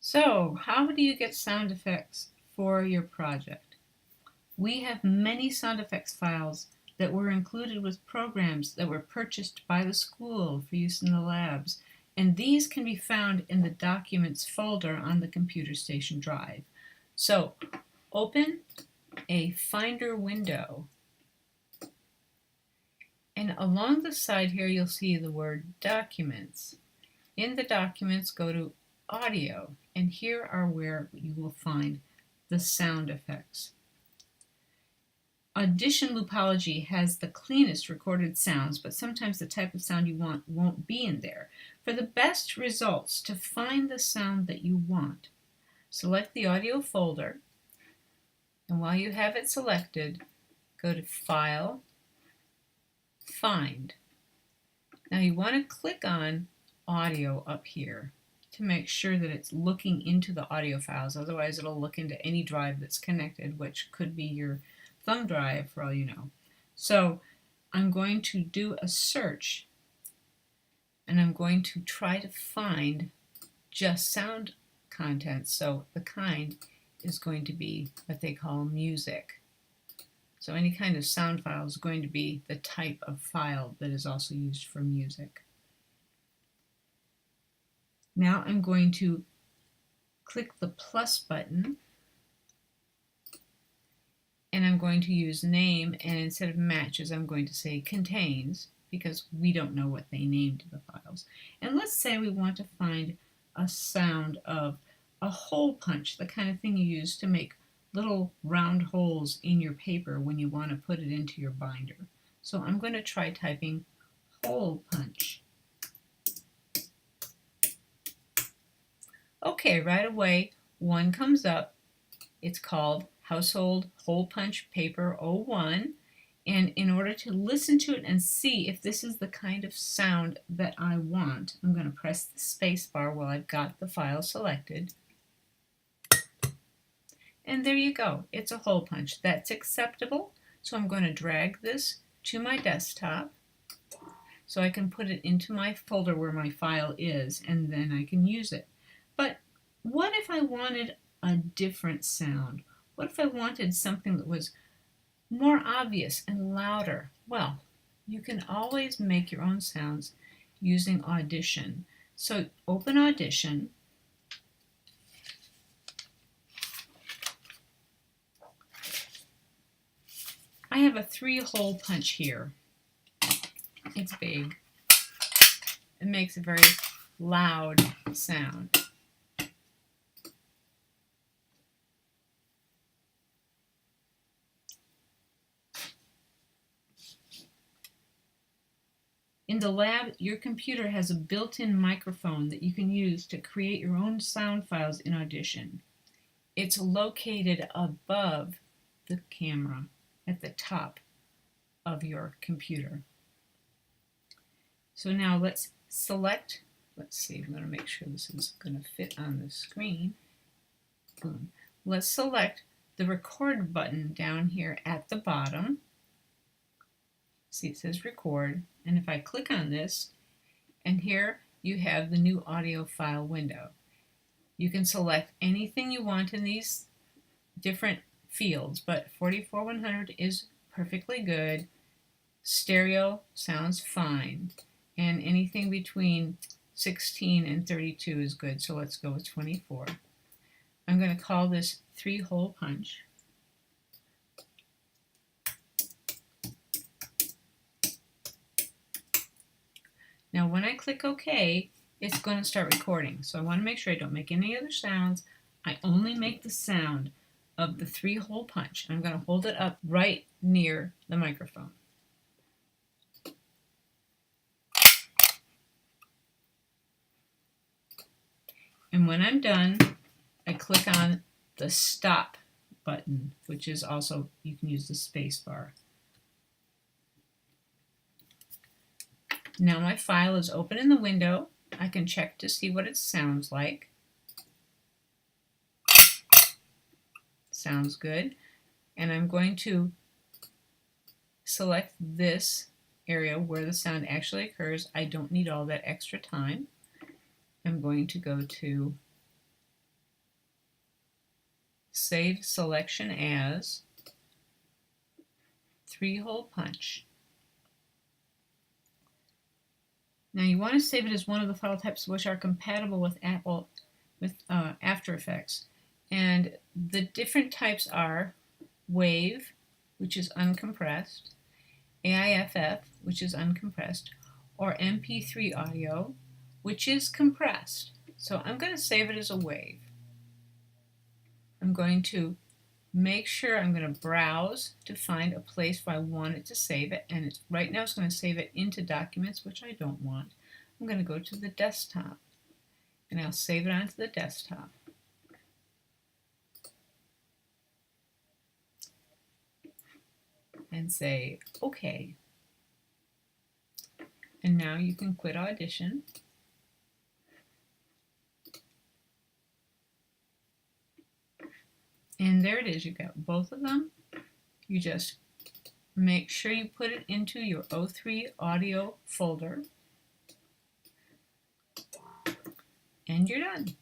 So, how do you get sound effects for your project? We have many sound effects files that were included with programs that were purchased by the school for use in the labs, and these can be found in the Documents folder on the Computer Station drive. So, open a Finder window, and along the side here you'll see the word Documents. In the Documents, go to Audio, and here are where you will find the sound effects. Audition Loopology has the cleanest recorded sounds, but sometimes the type of sound you want won't be in there. For the best results, to find the sound that you want, select the audio folder, and while you have it selected, go to File, Find. Now you want to click on Audio up here to make sure that it's looking into the audio files, otherwise it'll look into any drive that's connected, which could be your thumb drive for all you know. So I'm going to do a search, and I'm going to try to find just sound content. So the kind is going to be what they call music. So any kind of sound file is going to be the type of file that is also used for music. Now I'm going to click the plus button, and I'm going to use name, and instead of matches I'm going to say contains, because we don't know what they named the files. And let's say we want to find a sound of a hole punch, the kind of thing you use to make little round holes in your paper when you want to put it into your binder. So I'm going to try typing hole punch. Okay, right away one comes up. It's called Household Hole Punch Paper 01, and in order to listen to it and see if this is the kind of sound that I want, I'm going to press the space bar while I've got the file selected. And there you go, it's a hole punch. That's acceptable, so I'm going to drag this to my desktop so I can put it into my folder where my file is, and then I can use it. But what if I wanted a different sound? What if I wanted something that was more obvious and louder? Well, you can always make your own sounds using Audition. So open Audition, I have a 3-hole punch here. It's big. It makes a very loud sound. In the lab, your computer has a built-in microphone that you can use to create your own sound files in Audition. It's located above the camera at the top of your computer. So now let's select, let's see, I'm going to make sure this is going to fit on the screen. Boom. Let's select the record button down here at the bottom. See, it says record, and if I click on this, and here you have the new audio file window. You can select anything you want in these different fields, but 44100 is perfectly good. Stereo sounds fine, and anything between 16 and 32 is good, so let's go with 24. I'm going to call this 3-hole punch. Now when I click OK, it's going to start recording. So I want to make sure I don't make any other sounds. I only make the sound of the 3-hole punch. I'm going to hold it up right near the microphone. And when I'm done, I click on the stop button, which is also, you can use the space bar. Now my file is open in the window. I can check to see what it sounds like. Sounds good. And I'm going to select this area where the sound actually occurs. I don't need all that extra time. I'm going to go to save selection as 3-hole punch. Now you want to save it as one of the file types which are compatible with After Effects. And the different types are WAV, which is uncompressed, AIFF, which is uncompressed, or MP3 audio, which is compressed. So I'm going to save it as a WAV. I'm going to make sure I'm going to browse to find a place where I want it to save it, and right now it's going to save it into Documents, which I don't want. I'm going to go to the desktop, and I'll save it onto the desktop. And say OK. And now you can quit Audition. And there it is, you got both of them. You just make sure you put it into your O3 audio folder. And you're done.